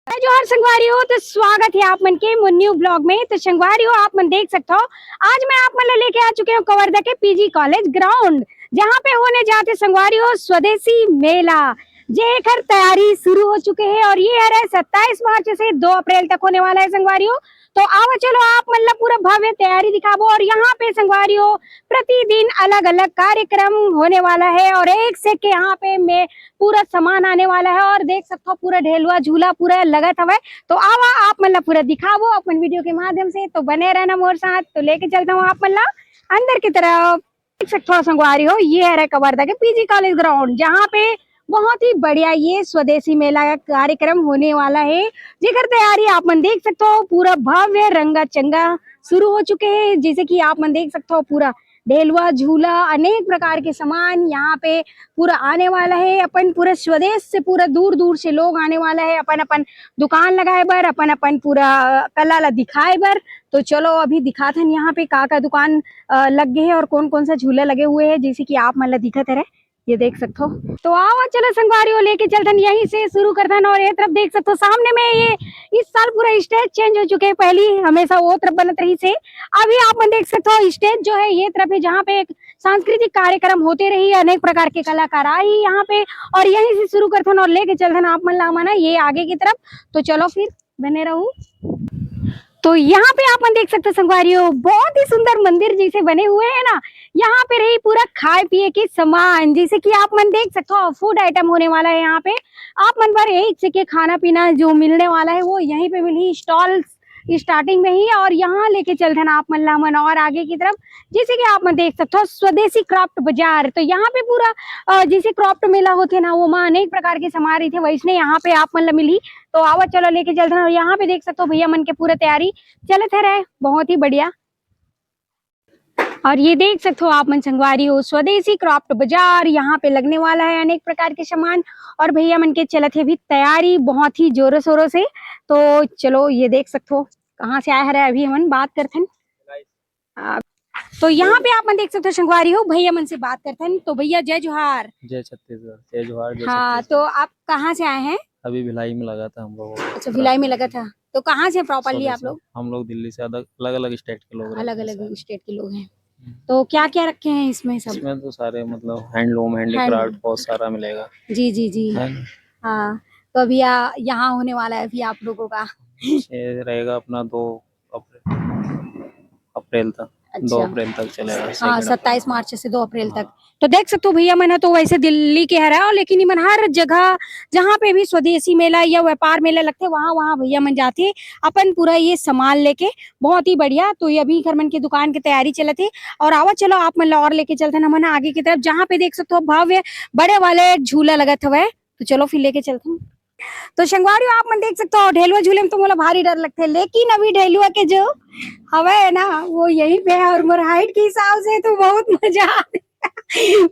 जोहार संगवारी हो तो स्वागत है आप मन के न्यू ब्लॉग में। तो संगवारी हो आप मन देख सकते हो, आज मैं आप मन लेके आ चुके हूँ कवर्धा के पीजी कॉलेज ग्राउंड, जहाँ पे होने जाते संगवारी हो स्वदेशी मेला। जेकर तैयारी शुरू हो चुके हैं और ये है 27 मार्च से 2 अप्रैल तक होने वाला है संगवारी हो। तो आओ चलो आप मतलब पूरा भव्य तैयारी दिखाबो। और यहाँ पे संगवारी हो प्रतिदिन अलग अलग कार्यक्रम होने वाला है और एक से के यहाँ पे मैं पूरा सामान आने वाला है। और देख सकते हो पूरा ढेलुआ झूला पूरा लगा था। तो आवा आप मतलब पूरा दिखावो अपन वीडियो के माध्यम से, तो बने रहना मोर साथ। तो लेके चलता हूँ आप मतलब अंदर की तरफ। देख सकते हो संगवारी हो ये है कवर्धा के पीजी कॉलेज ग्राउंड, जहाँ पे बहुत ही बढ़िया ये स्वदेशी मेला का कार्यक्रम होने वाला है। जेकर तैयारी आप मन देख सकते हो पूरा भव्य रंगा चंगा शुरू हो चुके हैं। जैसे कि आप मन देख सकते हो पूरा ढेलुआ झूला अनेक प्रकार के सामान यहाँ पे पूरा आने वाला है। अपन पूरा स्वदेश से पूरा दूर दूर से लोग आने वाला है अपन अपन दुकान लगाए बर, अपन अपन पूरा कला ला दिखाए बर। तो चलो अभी दिखाते हैं यहाँ पे का दुकान लग गए हैं और कौन कौन सा झूला लगे हुए हैं, जैसे कि आप मतलब दिखत है ये देख सकते हो। तो आओ चलो संगवारी हो लेके चलते हैं, यहीं से शुरू करते हैं। और ये तरफ देख सकते हो सामने में ये इस साल पूरा स्टेज चेंज हो चुके हैं। पहली हमेशा वो तरफ बनत रही से, अभी आप मन देख सकते हो स्टेज जो है ये तरफ है, जहाँ पे एक सांस्कृतिक कार्यक्रम होते रही, अनेक प्रकार के कलाकार आई यहाँ पे। और यहीं से शुरू करते हैं और लेके चलते हैं आप मन ला माना ये आगे की तरफ। तो चलो फिर बने रहो। तो यहाँ पे आप देख सकते हो संगवारी हो बहुत ही सुंदर मंदिर जैसे बने हुए हैं ना। यहाँ पे रही पूरा खाए पिए के सामान, जैसे कि आप मन देख सकते हो फूड आइटम होने वाला है यहाँ पे। आप मन पर एक से के खाना पीना जो मिलने वाला है वो यहीं पे मिली स्टॉल स्टार्टिंग में ही। और यहाँ लेके चलते हैं आप मन और आगे की तरफ, जैसे कि आप मन देख सकते हो स्वदेशी क्राफ्ट बाजार। तो यहाँ पे पूरा जैसे क्राफ्ट मेला होते ना वो माँ अनेक प्रकार के सामान रही थे, वैसने यहाँ पे आप मन मिली। तो आवा चलो लेके चलते हैं। और यहाँ पे देख सकते हो भैया मन के पूरे तैयारी चलते रहे, बहुत ही बढ़िया। और ये देख सकते हो आप मन संगवारी हो स्वदेशी क्राफ्ट बाजार, यहाँ पे लगने वाला है अनेक प्रकार के सामान। और भैया मन के चलत है भी तैयारी बहुत ही जोरों शोरों से। तो चलो ये देख सकते हो कहाँ से आया है, अभी हम बात करते हैं। तो यहाँ पे आप मन देख सकते हो संगवारी हो भैया मन से बात करते हैं। तो भैया जय जोहार। जय छत्तीसगढ़, जय जोहार। हाँ, तो आप कहाँ से आए हैं? अभी भिलाई में लगा था हम लोगों को। अच्छा, भिलाई में लगा था। तो कहाँ से प्रॉपरली आप लोग? हम लोग दिल्ली से अलग अलग स्टेट के लोग, अलग अलग स्टेट के लोग हैं। तो क्या क्या रखे हैं इसमें सब? इसमें तो सारे मतलब हैंडलूम हैंडीक्राफ्ट बहुत सारा मिलेगा। जी जी जी हाँ। तो अभी यहाँ होने वाला है अभी आप लोगों का ये रहेगा अपना 2 अप्रैल तक। अच्छा। 2 अप्रैल तक चलेगा। हाँ, 27 मार्च से 2 अप्रैल तक। तो देख सकते हो भैया मन तो वैसे दिल्ली के है, लेकिन मन हर जगह जहाँ पे भी स्वदेशी मेला या व्यापार मेला लगते वहाँ वहाँ भैया मन जाते अपन पूरा ये सामान लेके, बहुत ही बढ़िया। तो ये अभी घर मन की दुकान की तैयारी चलत है। और आवा चलो आप मन और लेके चलते हैं मन आगे की तरफ, जहाँ पे देख सकते हो भव्य बड़े वाले झूला लगत हुआ है। तो चलो फिर लेके चलते हैं। तो संगवारी आप मन देख सकते हो ढेलुआ झूले में तो मोला भारी डर लगता है, लेकिन अभी ढेलुआ के जो हवा है ना वो यहीं पे है। और मोर हाइट के हिसाब से तो बहुत मजा आती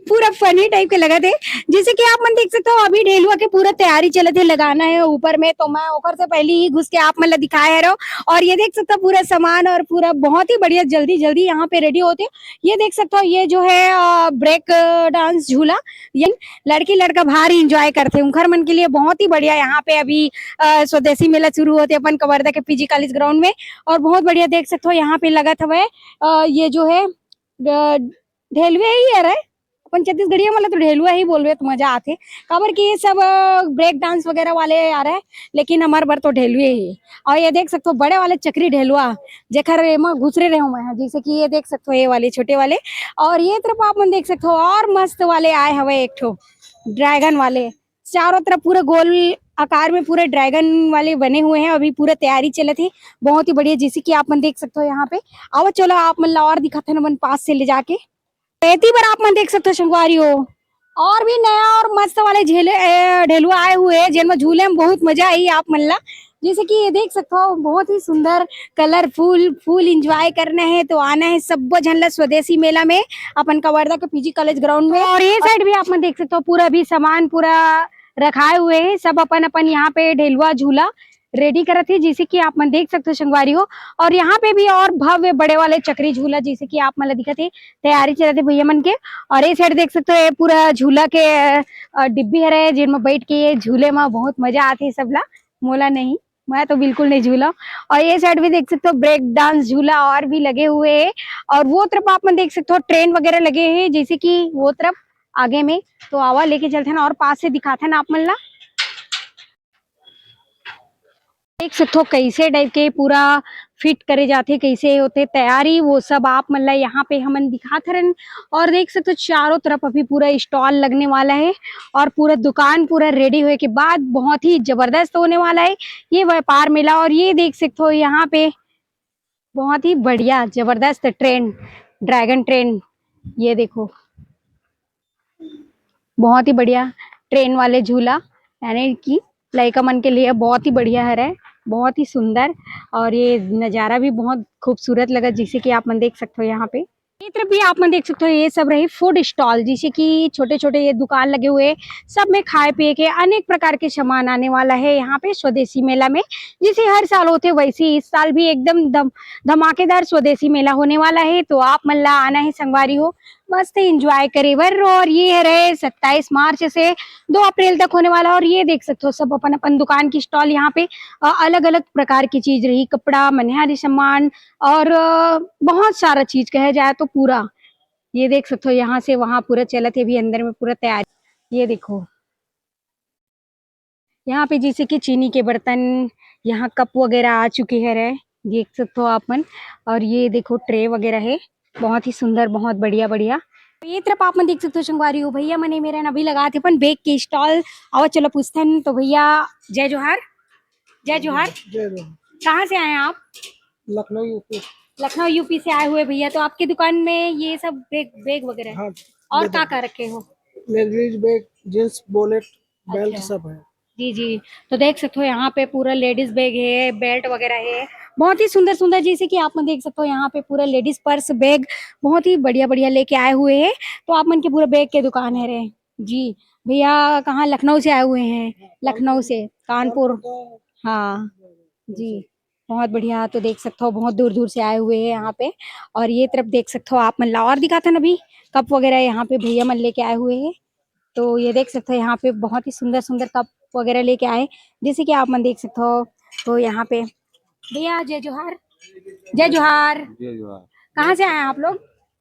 पूरा फनी टाइप के लगा थे। जैसे कि आप मन देख सकते हो अभी ढेलुआ के पूरा तैयारी चले थे लगाना है ऊपर में। तो मैं ऊपर से पहले ही घुस के आप मन दिखाया है। और ये देख सकते हो पूरा सामान और पूरा बहुत ही बढ़िया जल्दी जल्दी यहाँ पे रेडी होते। ये देख सकते हो ये जो है ब्रेक डांस झूला, ये लड़की लड़का भारी इंजॉय करते हैं उनकर मन के लिए बहुत ही बढ़िया। यहाँ पे अभी स्वदेशी मेला शुरू होते अपन कवर्धा के पीजी कॉलेज ग्राउंड में। और बहुत बढ़िया देख सकते हो यहाँ पे लगा था ये जो है ढेलुआ ही है रे, अपन छत्तीसगढ़िया मतलब तो ढेलुआ ही बोल रहे तो मजा आते। खबर कि ये सब ब्रेक डांस वगैरह वाले आ रहे हैं, लेकिन हमारे बार तो ढेलुए ही। और ये देख सकते हो बड़े वाले चक्री ढेलुआ जेकर घुसरे रहे मैं, जैसे कि ये देख सकते हो ये वाले छोटे वाले। और ये तरफ आप मन देख सकते हो और मस्त वाले आए हवे एक ठो ड्रैगन वाले, चारों तरफ पूरा गोल आकार में पूरे ड्रैगन वाले बने हुए हैं। अभी पूरा तैयारी चले थे बहुत ही बढ़िया, जैसे कि आप मन देख सकते हो यहाँ पे। आओ चलो आप मन और दिखाते हैं मन पास से ले जाके। एती बार आप मन देख सकते हो संगवारी हो और भी नया और मस्त वाले ढेलुआ आए हुए हैं जिनमें झूले में बहुत मजा आई आप मन ला। जैसे कि ये देख सकते हो बहुत ही सुंदर कलरफुल फूल एंजॉय करना है तो आना है सब झन स्वदेशी मेला में अपन कवर्धा के पीजी कॉलेज ग्राउंड में। और ये साइड भी आप मन देख सकते हो पूरा भी सामान पूरा रखाए हुए हैं, सब अपन अपन यहाँ पे ढेलुआ झूला रेडी करत है, जैसे कि आप मन देख सकते हो संगवारी हो। और यहाँ पे भी और भव्य बड़े वाले चक्री झूला जैसे कि आप मन दिखत है तैयारी चलते भैया मन के। और ये साइड देख सकते हो ये पूरा झूला के डिब्बी है जिनमें बैठ के ये झूले में बहुत मजा आती है सबला मोला नहीं, मैं तो बिल्कुल नहीं झूला। और ये साइड भी देख सकते हो ब्रेक डांस झूला और भी लगे हुए हैं। और वो तरफ आप मन देख सकते हो ट्रेन वगैरह लगे हैं, जैसे कि वो तरफ आगे में। तो आवा लेके चलते हैं और पास से दिखाते हैं आप मन ला। देख सकते हो कैसे टाइप के पूरा फिट करे जाते, कैसे होते तैयारी, वो सब आप मतलब यहाँ पे हमन दिखाते रहन। और देख सकते हो चारों तरफ अभी पूरा स्टॉल लगने वाला है और पूरा दुकान पूरा रेडी होए के बाद बहुत ही जबरदस्त होने वाला है ये व्यापार मेला। और ये देख सकते हो यहाँ पे बहुत ही बढ़िया जबरदस्त ट्रेन, ड्रैगन ट्रेन, ये देखो बहुत ही बढ़िया ट्रेन वाले झूला, यानी कि लड़का मन के लिए बहुत ही बढ़िया है, बहुत ही सुंदर। और ये नजारा भी बहुत खूबसूरत लगा, जैसे कि आप मन देख सकते हो यहाँ पे। ये तरफ भी आप मन देख सकते हो ये सब रही फूड स्टॉल, जैसे कि छोटे छोटे ये दुकान लगे हुए, सब में खाए पिए के अनेक प्रकार के सामान आने वाला है यहाँ पे स्वदेशी मेला में। जैसे हर साल होते वैसे इस साल भी एकदम धमाकेदार स्वदेशी मेला होने वाला है। तो आप मन ला आना है संगवारी हो, मस्त एंजॉय करे बर। और ये रहे 27 मार्च से 2 अप्रैल तक होने वाला। और ये देख सकते हो सब अपन अपन दुकान की स्टॉल यहाँ पे अलग अलग प्रकार की चीज रही, कपड़ा, मनिहारी सामान और बहुत सारा चीज कहे जाए तो पूरा ये देख सकते हो यहाँ से वहां पूरा चलत है भी अंदर में पूरा तैयारी। ये देखो यहाँ पे जैसे कि चीनी के बर्तन, यहाँ कप वगैरह आ चुके हैं रे, देख सकते हो आपन। और ये देखो ट्रे वगैरह है, बहुत ही सुंदर, बहुत बढ़िया बढ़िया। ये तरफ आप मन देख सकते हो संगवारी हो, भैया मने मेरे नभी लगा थे अपन बेग के स्टॉल। आओ चलो पूछते हैं। तो भैया जय जोहार। जय जोहार। कहाँ से आए हैं आप? लखनऊ यूपी। लखनऊ यूपी से आए हुए भैया। तो आपकी दुकान में ये सब बेग बेग वगैरह हाँ, और क्या रखे हो? Ladies bag, jeans, wallet, belt अच्छा। सब है। जी जी, तो देख सकते हो यहाँ पे पूरा लेडीज बैग है, बेल्ट वगैरह है, बहुत ही सुंदर सुंदर, जैसे कि आप मन देख सकते हो यहाँ पे पूरा लेडीज पर्स बैग बहुत ही बढ़िया बढ़िया लेके आए हुए हैं। तो आप मन के पूरा बैग के दुकान है रे जी। भैया कहाँ लखनऊ से आए हुए हैं? लखनऊ से कानपुर, हाँ जी, बहुत बढ़िया। तो देख सकते हो बहुत दूर दूर से आए हुए हैं यहाँ पे। और ये तरफ देख सकते हो आप मन ला और दिखाता ना अभी कप वगैरह यहाँ पे भैया मन लेके आए हुए हैं। तो ये देख सकते हो यहाँ पे बहुत ही सुंदर सुंदर कप वगैरह लेके आए, जैसे कि आप मन देख सकते हो। तो यहाँ पे भैया जय जोहार। जय जोहार। जी जो है कहाँ से आए हैं आप लोग?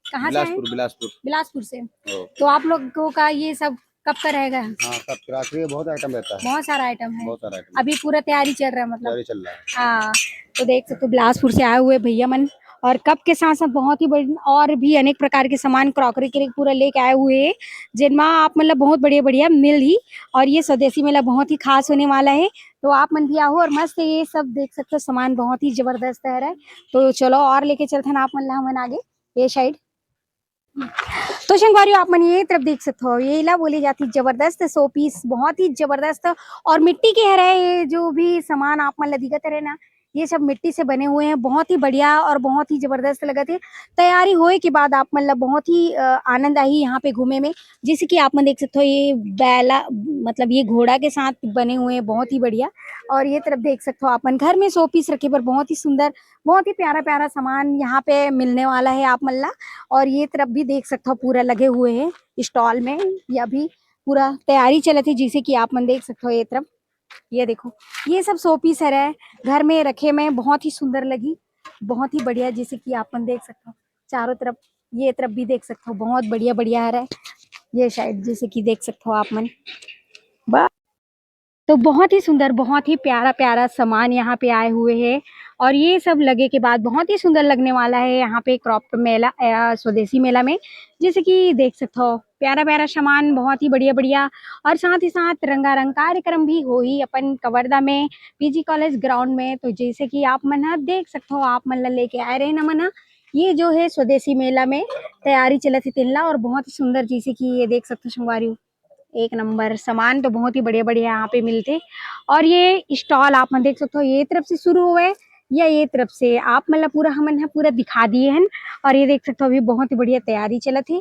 कहाँ से आए हैं? बिलासपुर बिलासपुर। बिलासपुर से। ओ, तो आप लोगों का ये सब कब का रहेगा? हाँ सब क्रॉकरी बहुत आइटम रहता है, बहुत सारा आइटम है, बहुत सारा आइटम अभी पूरा तैयारी चल रहा है मतलब। तैयारी चल रहा है। हाँ, तो देख सकते हो बिलासपुर से आए हुए भैया मन। और कप के साथ साथ बहुत ही बड़ी और भी अनेक प्रकार के सामान क्रॉकरी के लिए पूरा लेके आए हुए हैं, जिनमें आप मतलब बहुत बढ़िया बढ़िया मिल ही। और ये स्वदेशी मेला बहुत ही खास होने वाला है। तो आप मन भी आओ और मस्त ये सब देख सकते हो, सामान बहुत ही जबरदस्त है। तो चलो और लेके चलते हैं आप मन ला हमन आगे ये साइड। तो संगवारियों आप मन ये तरफ देख सकते हो, ये ला बोली जाती जबरदस्त शो पीस, बहुत ही जबरदस्त। और मिट्टी के है रहे ये जो भी सामान आप मन ला दिखत रहे ना, ये सब मिट्टी से बने हुए हैं, बहुत ही बढ़िया और बहुत ही जबरदस्त लगत है। तैयारी होए के बाद आप मतलब बहुत ही आनंद आई यहाँ पे घूमे में। जैसे कि आप मन देख सकते हो ये बैला मतलब ये घोड़ा के साथ बने हुए हैं, बहुत ही बढ़िया। और ये तरफ देख सकते हो आप मन घर में शो पीस रखे पर बहुत ही सुंदर, बहुत ही प्यारा प्यारा सामान यहाँ पे मिलने वाला है आप मन ला। और ये तरफ भी देख सकते हो पूरा लगे हुए हैं स्टॉल में, ये अभी पूरा तैयारी चलती है, जैसे कि आप मन देख सकते हो। ये तरफ ये देखो ये सब शो पीस है घर में रखे में, बहुत ही सुंदर लगी, बहुत ही बढ़िया, जैसे कि आप मन देख सकते हो चारों तरफ। ये तरफ भी देख सकते हो बहुत बढ़िया बढ़िया है ये शायद, जैसे कि देख सकते हो आप मन। तो बहुत ही सुंदर, बहुत ही प्यारा प्यारा सामान यहाँ पे आए हुए हैं। और ये सब लगे के बाद बहुत ही सुंदर लगने वाला है यहाँ पे क्रॉप मेला स्वदेशी मेला में, जैसे कि देख सकते हो प्यारा प्यारा सामान, बहुत ही बढ़िया बढ़िया। और साथ ही साथ रंगारंग कार्यक्रम भी हो ही अपन कवर्धा में पीजी कॉलेज ग्राउंड में। तो जैसे कि आप मन देख सकते हो, आप मन लेके आए रहे ना मना, ये जो है स्वदेशी मेला में तैयारी चलत है तिनला। और बहुत ही सुंदर, जैसे कि ये देख सकते हो संगवारी, एक नंबर सामान तो बहुत ही बढ़िया बढ़िया यहाँ पे मिलते। और ये स्टॉल आप मन देख सकते हो ये तरफ से शुरू हुए या ये तरफ से, आप मतलब पूरा हमन है पूरा दिखा दिए हैं। और ये देख सकते हो अभी बहुत ही बढ़िया तैयारी चलत है,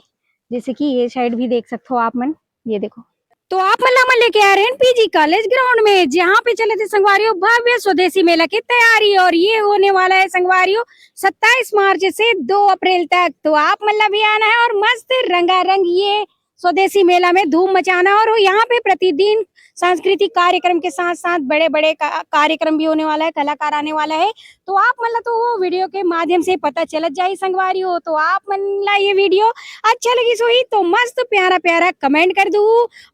जैसे कि ये साइड भी देख सकते हो आप मन, ये देखो। तो आप मन लेके आ रहे हैं पीजी कॉलेज ग्राउंड में, जहाँ पे चले थे संगवारियों भव्य स्वदेशी मेला की तैयारी। और ये होने वाला है संगवारियों 27 मार्च से 2 अप्रैल तक। तो आप मतलब भी आना है और मस्त रंगारंग ये स्वदेशी मेला में धूम मचाना। और यहाँ पे प्रतिदिन सांस्कृतिक कार्यक्रम के साथ साथ बड़े बड़े कार्यक्रम भी होने वाला है, कलाकार आने वाला है। तो आप मतलब तो वो वीडियो के माध्यम से पता चलत जाए संगवारी हो। तो आप मतलब ये वीडियो अच्छा लगी सोई तो मस्त प्यारा प्यारा कमेंट कर दू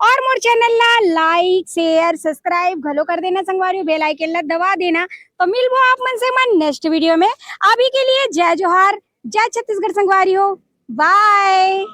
और मोर चैनल ला लाइक शेयर सब्सक्राइब घलो कर देना संगवारी, बेल आइकन ला दबा देना। तो मिलबो आप मन से मन नेक्स्ट वीडियो में। अभी के लिए जय जोहार, जय छत्तीसगढ़ संगवारी हो, बाय।